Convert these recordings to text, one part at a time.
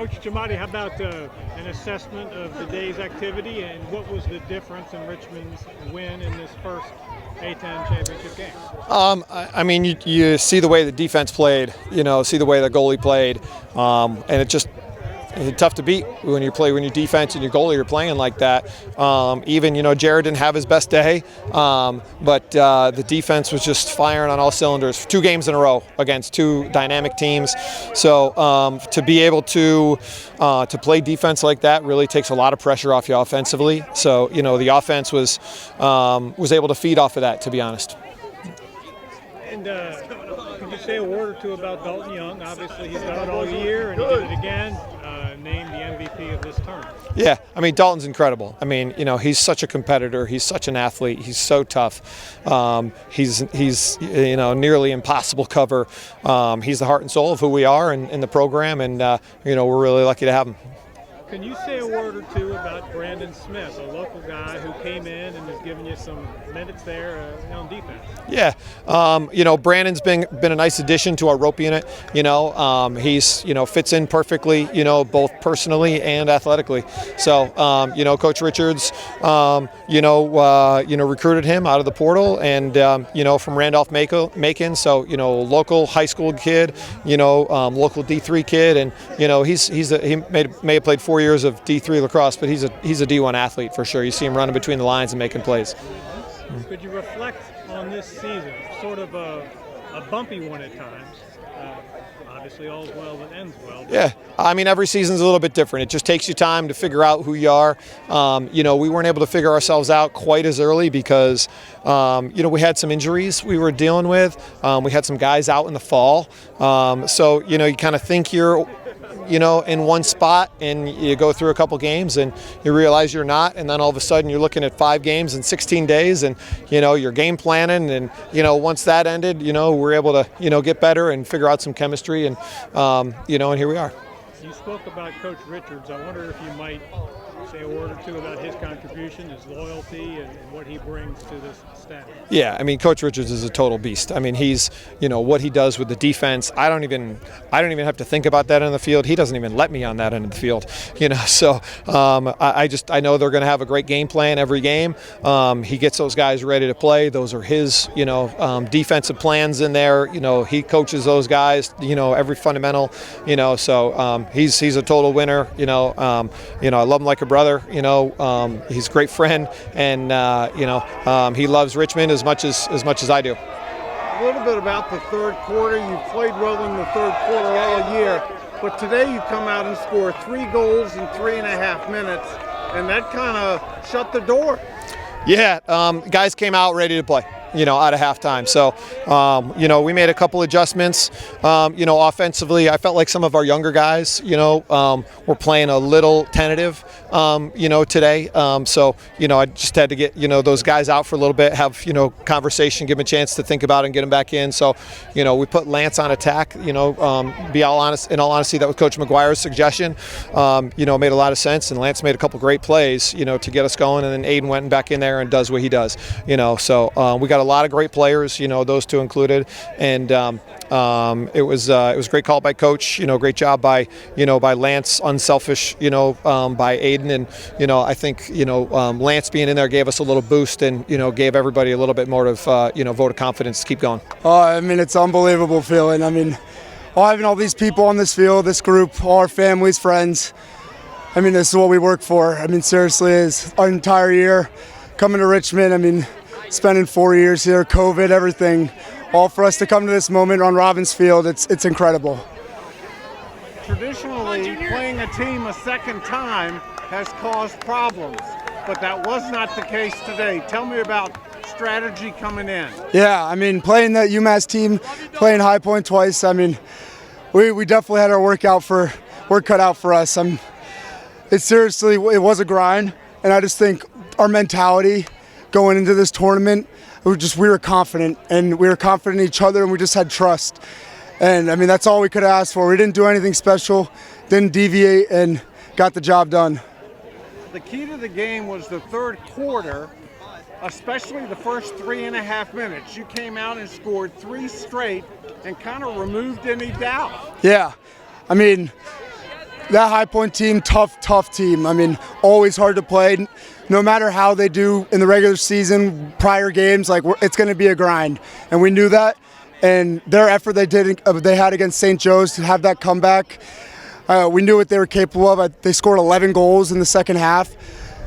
Coach Chamati, how about an assessment of the day's activity and what was the difference in Richmond's win in this first A-10 championship game? I mean, you see the way the defense played, see the way the goalie played, and it's tough to beat when your defense and your goalie are playing like that. Even Jared didn't have his best day, but the defense was just firing on all cylinders. 2 games in a row against 2 dynamic teams. So to be able to play defense like that really takes a lot of pressure off you offensively. So the offense was able to feed off of that, to be honest. And could you say a word or two about Dalton Young? Obviously, he's done it all year, and he did it again. Named the MVP of this tournament. Yeah, I mean, Dalton's incredible. I mean, he's such a competitor. He's such an athlete. He's so tough. He's nearly impossible cover. He's the heart and soul of who we are in the program, and we're really lucky to have him. Can you say a word or two about Brandon Smith, a local guy who came in and has given you some minutes there on defense? Yeah, Brandon's been a nice addition to our rope unit. He's fits in perfectly. Both personally and athletically. So Coach Richards, recruited him out of the portal, and from Randolph-Macon. So local high school kid, local D3 kid, and he may have played 4 years of D3 lacrosse, but he's a D1 athlete for sure. You see him running between the lines and making plays. Could you reflect on this season, sort of a bumpy one at times? Obviously, all's well that ends well. Yeah, I mean, every season's a little bit different. It just takes you time to figure out who you are. We weren't able to figure ourselves out quite as early because, we had some injuries we were dealing with. We had some guys out in the fall. So, you kind of think you're in one spot, and you go through a couple games and you realize you're not, and then all of a sudden you're looking at 5 games in 16 days, and you're game planning, and once that ended, we're able to get better and figure out some chemistry, and and here we are. You spoke about Coach Richards. I wonder if you might say a word or two about his contribution, his loyalty, and what he brings to this staff. Yeah, I mean, Coach Richards is a total beast. I mean, he's, what he does with the defense. I don't even have to think about that on the field. He doesn't even let me on that end of the field. So I know they're going to have a great game plan every game. He gets those guys ready to play. Those are his, defensive plans in there. He coaches those guys. Every fundamental. So he's a total winner. I love him like a brother. He's a great friend, and he loves Richmond as much as I do. A little bit about the third quarter. You played well in the third quarter all year, but today you come out and score 3 goals in 3.5 minutes, and that kind of shut the door. Yeah, guys came out ready to play. Out of halftime. So, we made a couple adjustments. Offensively, I felt like some of our younger guys, were playing a little tentative, today. So, I just had to get, those guys out for a little bit, have, conversation, give them a chance to think about it and get them back in. So, we put Lance on attack, in all honesty, that was Coach McGuire's suggestion. Made a lot of sense, and Lance made a couple great plays, to get us going, and then Aiden went back in there and does what he does, so we got a lot of great players, those 2 included, and it was a great call by Coach, great job by Lance, unselfish, by Aiden, and I think Lance being in there gave us a little boost, and gave everybody a little bit more of vote of confidence to keep going. I mean, it's an unbelievable feeling. I mean, having all these people on this field, this group, all our families, friends. I mean, this is what we work for. I mean, seriously, is our entire year coming to Richmond. I mean, spending 4 years here, COVID, everything, all for us to come to this moment on Robbins Field, it's incredible. Traditionally, playing a team a second time has caused problems, but that was not the case today. Tell me about strategy coming in. Yeah, I mean, playing that UMass team, playing High Point twice, I mean, we definitely had our work cut out for us. It was a grind, and I just think our mentality going into this tournament, we were confident, and we were confident in each other, and we just had trust. And I mean, that's all we could ask for. We didn't do anything special, didn't deviate, and got the job done. The key to the game was the third quarter, especially the first 3.5 minutes. You came out and scored 3 straight and kind of removed any doubt. Yeah, I mean, that High Point team, tough team. I mean, always hard to play. No matter how they do in the regular season, prior games, like it's going to be a grind, and we knew that. And their effort they had against St. Joe's to have that comeback, we knew what they were capable of. They scored 11 goals in the second half,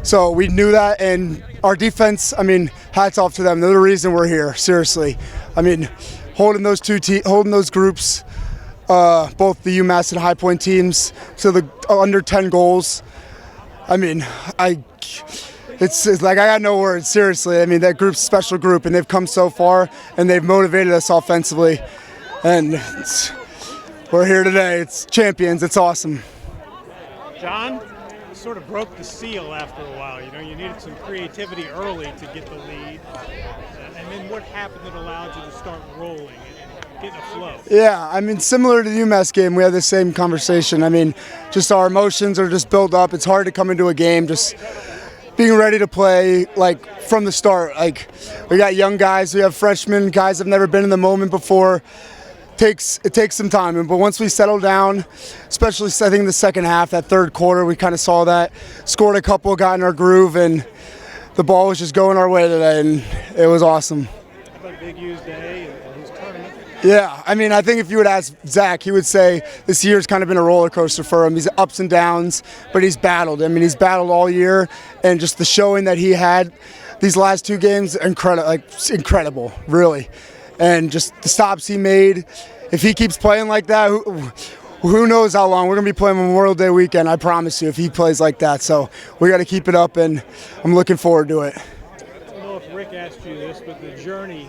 so we knew that. And our defense, I mean, hats off to them. They're the reason we're here. Seriously, I mean, holding those groups. Both the UMass and High Point teams to the under 10 goals. I mean, it's like I got no words, seriously. I mean, that group's a special group, and they've come so far, and they've motivated us offensively. And we're here today. It's champions. It's awesome. John, you sort of broke the seal after a while. You know, you needed some creativity early to get the lead. And then what happened that allowed you to start rolling and get in a flow? Yeah, I mean, similar to the UMass game, we had the same conversation. I mean, just our emotions are just built up. It's hard to come into a game just being ready to play, like, from the start. Like, we got young guys, we have freshmen, guys that have never been in the moment before. It takes some time, but once we settle down, especially I think in the second half, that third quarter, we kind of saw that, scored a couple, got in our groove, and the ball was just going our way today, and it was awesome. How about Big U's day and his tournament? Yeah, I mean, I think if you would ask Zach, he would say this year's kind of been a roller coaster for him. He's ups and downs, but he's battled. I mean, he's battled all year, and just the showing that he had these last two games, incredible, really. And just the stops he made, if he keeps playing like that, who knows how long. We're going to be playing Memorial Day weekend, I promise you, if he plays like that. So we got to keep it up, and I'm looking forward to it. I don't know if Rick asked you this, but the journey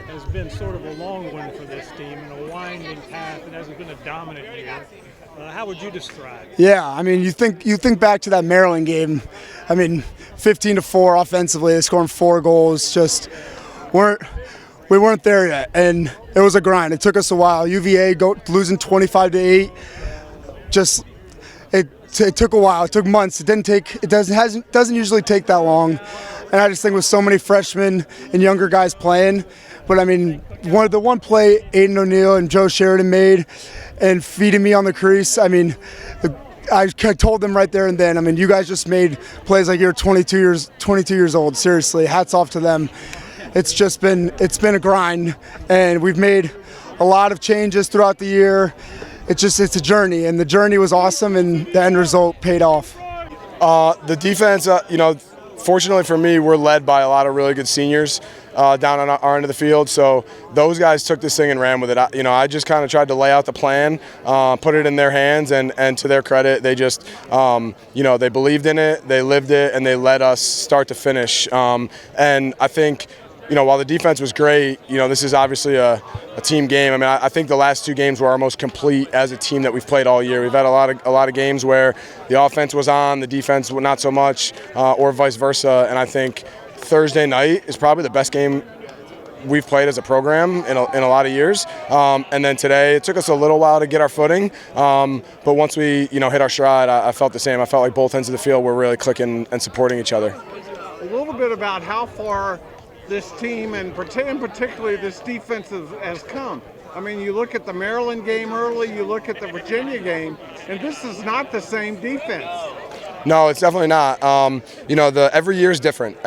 has been sort of a long one for this team and a winding path. It hasn't been a dominant year. How would you describe it? Yeah, I mean, you think back to that Maryland game. I mean, 15-4 offensively, they scored 4 goals. Just we weren't there yet, and it was a grind. It took us a while. UVA losing 25-8. Just it took a while. It took months. It doesn't usually take that long. And I just think with so many freshmen and younger guys playing, but I mean, one play Aiden O'Neill and Joe Sheridan made, and feeding me on the crease. I mean, I told them right there and then. I mean, you guys just made plays like you're 22 years old. Seriously, hats off to them. It's been a grind, and we've made a lot of changes throughout the year. It's a journey, and the journey was awesome, and the end result paid off. The defense, fortunately for me, we're led by a lot of really good seniors down on our end of the field. So those guys took this thing and ran with it. I just kind of tried to lay out the plan, put it in their hands, and to their credit, they just, they believed in it, they lived it, and they let us start to finish. And I think, while the defense was great, this is obviously a team game. I mean, I think the last 2 games were our most complete as a team that we've played all year. We've had a lot of games where the offense was on, the defense not so much, or vice versa. And I think Thursday night is probably the best game we've played as a program in a lot of years. And then today, it took us a little while to get our footing. But once we, hit our stride, I felt the same. I felt like both ends of the field were really clicking and supporting each other. A little bit about how far this team and particularly this defense has come. I mean, you look at the Maryland game early, you look at the Virginia game, and this is not the same defense. No, it's definitely not. Every year is different.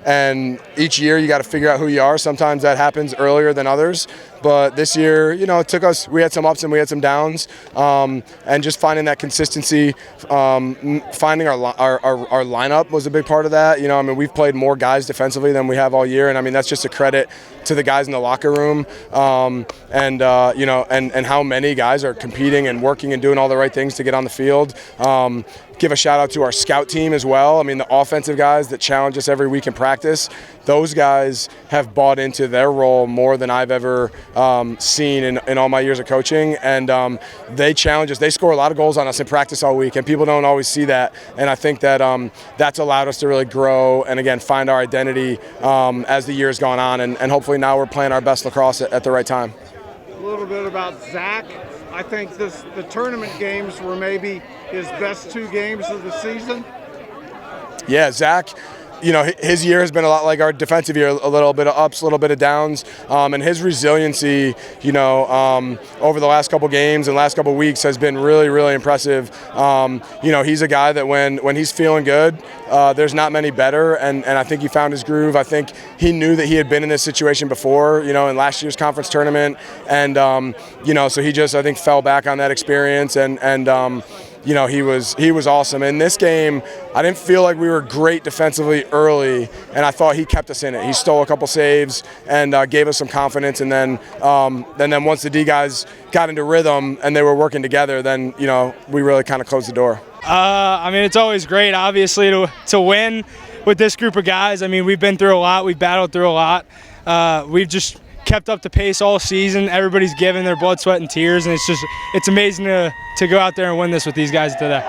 And each year you got to figure out who you are. Sometimes that happens earlier than others. But this year, it took us, we had some ups and we had some downs. And just finding that consistency, finding our lineup was a big part of that. We've played more guys defensively than we have all year. And that's just a credit to the guys in the locker room, and how many guys are competing and working and doing all the right things to get on the field. Give a shout out to our scout team as well. The offensive guys that challenge us every week in practice, those guys have bought into their role more than I've ever seen in all my years of coaching. And they challenge us. They score a lot of goals on us in practice all week, and people don't always see that. And I think that that's allowed us to really grow and, again, find our identity as the year's gone on. And hopefully now we're playing our best lacrosse at the right time. A little bit about Zach. I think the tournament games were maybe his best 2 games of the season. Yeah, Zach, his year has been a lot like our defensive year, a little bit of ups, a little bit of downs, and his resiliency, over the last couple games and last couple weeks has been really, really impressive. He's a guy that when he's feeling good, there's not many better, and I think he found his groove. I think he knew that he had been in this situation before, in last year's conference tournament, and so he just, I think, fell back on that experience, and he was awesome. In this game, I didn't feel like we were great defensively early, and I thought he kept us in it. He stole a couple saves and gave us some confidence, and then once the D guys got into rhythm and they were working together, then we really kind of closed the door. It's always great, obviously, to win with this group of guys. We've been through a lot. We've battled through a lot. We've just kept up the pace all season. Everybody's given their blood, sweat, and tears, and it's amazing to go out there and win this with these guys today.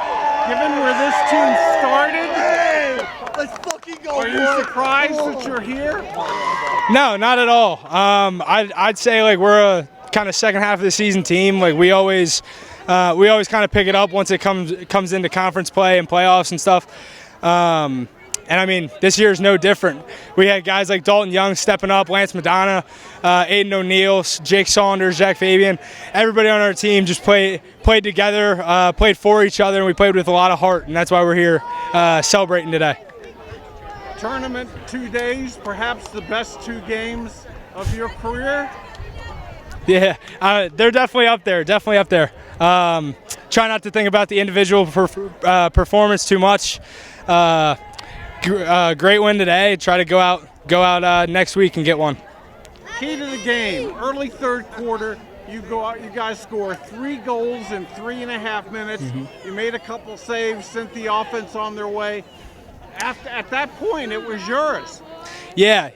Given where this team started, let's fucking go. Are you surprised that you're here? No, not at all. I'd say we're a kind of second half of the season team. We always kind of pick it up once it comes into conference play and playoffs and stuff. And this year is no different. We had guys like Dalton Young stepping up, Lance Madonna, Aiden O'Neill, Jake Saunders, Jack Fabian. Everybody on our team just played together, played for each other, and we played with a lot of heart, and that's why we're here celebrating today. Tournament 2 days, perhaps the best 2 games of your career? Yeah, they're definitely up there, try not to think about the individual performance too much. Great win today. Try to go out next week and get one. Key to the game, early third quarter, you go out, you guys score 3 goals in 3.5 minutes. You made a couple saves, sent the offense on their way. At that point, it was yours. Yeah.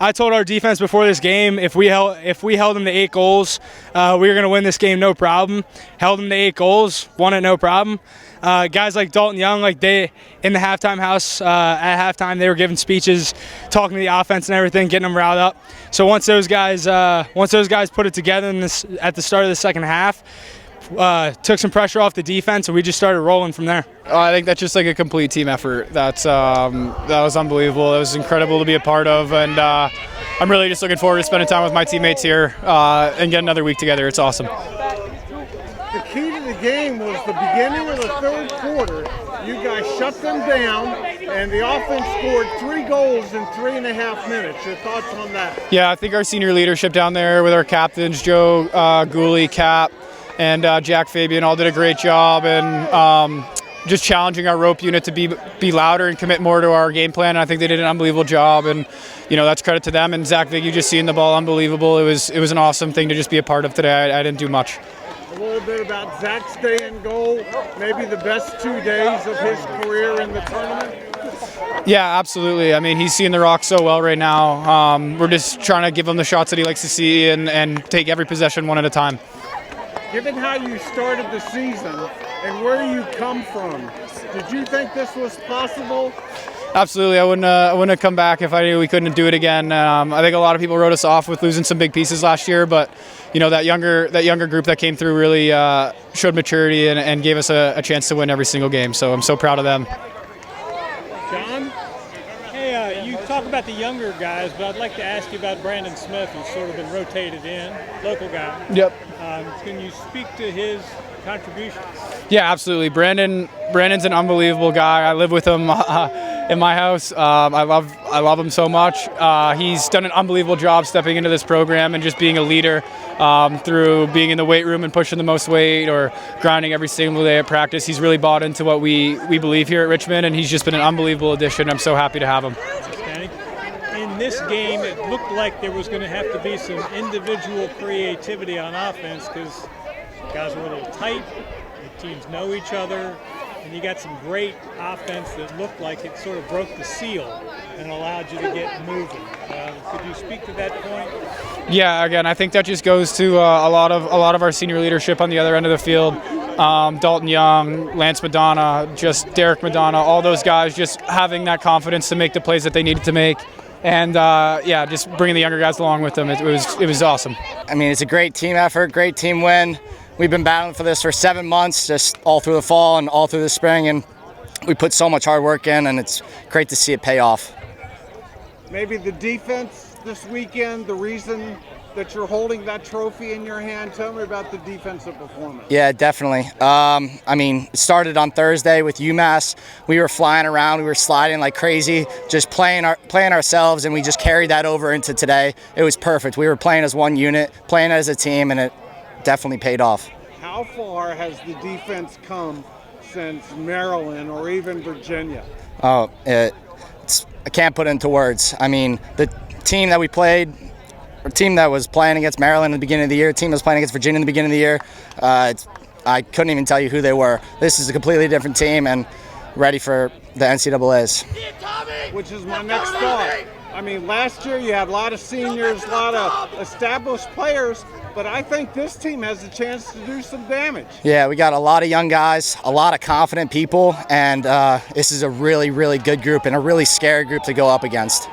I told our defense before this game if we held them to 8 goals, we were going to win this game no problem. Held them to 8 goals, won it no problem. Guys like Dalton Young, they in the halftime house at halftime, they were giving speeches, talking to the offense and everything, getting them riled up. So once those guys put it together at the start of the second half, took some pressure off the defense, and we just started rolling from there. I think that's just a complete team effort. That was unbelievable. It was incredible to be a part of, and I'm really just looking forward to spending time with my teammates here and get another week together. It's awesome. The key to the game was the beginning of the third quarter. You guys shut them down, and the offense scored 3 goals in 3.5 minutes. Your thoughts on that? Yeah, I think our senior leadership down there with our captains, Joe Gooley, Cap, and Jack Fabian all did a great job, and just challenging our rope unit to be louder and commit more to our game plan. And I think they did an unbelievable job, and that's credit to them. And Zach Viggy just seeing the ball, unbelievable. It was an awesome thing to just be a part of today. I didn't do much. A little bit about Zach's day in goal, maybe the best 2 days of his career in the tournament. Yeah, absolutely. He's seeing the rock so well right now. We're just trying to give him the shots that he likes to see and take every possession one at a time. Given how you started the season and where you come from, did you think this was possible? Absolutely. I wouldn't have come back if I knew we couldn't do it again. I think a lot of people wrote us off with losing some big pieces last year, but that younger group that came through really showed maturity and gave us a chance to win every single game. So I'm so proud of them. John? Hey, you talk about the younger guys, but I'd like to ask you about Brandon Smith, who's sort of been rotated in, local guy. Yep. Can you speak to his contributions? Yeah, absolutely. Brandon's an unbelievable guy. I live with him in my house. I love him so much. He's done an unbelievable job stepping into this program and just being a leader through being in the weight room and pushing the most weight or grinding every single day at practice. He's really bought into what we believe here at Richmond, and he's just been an unbelievable addition. I'm so happy to have him. In this game, it looked like there was going to have to be some individual creativity on offense because guys were a little tight, the teams know each other, and you got some great offense that looked like it sort of broke the seal and allowed you to get moving. Could you speak to that point? Yeah, again, I think that just goes to a lot of our senior leadership on the other end of the field. Dalton Young, Lance Madonna, just Derek Madonna, all those guys just having that confidence to make the plays that they needed to make. And just bringing the younger guys along with them, it was awesome. It's a great team effort, great team win. We've been battling for this for 7 months, just all through the fall and all through the spring, and we put so much hard work in, and it's great to see it pay off. Maybe the defense this weekend, the reason that you're holding that trophy in your hand. Tell me about the defensive performance. Yeah, definitely. I mean, it started on Thursday with UMass. We were flying around, we were sliding like crazy, just playing ourselves, and we just carried that over into today. It was perfect. We were playing as one unit, playing as a team, and it definitely paid off. How far has the defense come since Maryland or even Virginia? Oh, I can't put it into words. I mean, the team that we played, a team that was playing against Maryland in the beginning of the year, a team that was playing against Virginia in the beginning of the year, I couldn't even tell you who they were. This is a completely different team and ready for the NCAAs. Which is my next thought. I mean, last year you had a lot of seniors, a lot of established players, but I think this team has a chance to do some damage. Yeah, we got a lot of young guys, a lot of confident people, and this is a really, really good group and a really scary group to go up against.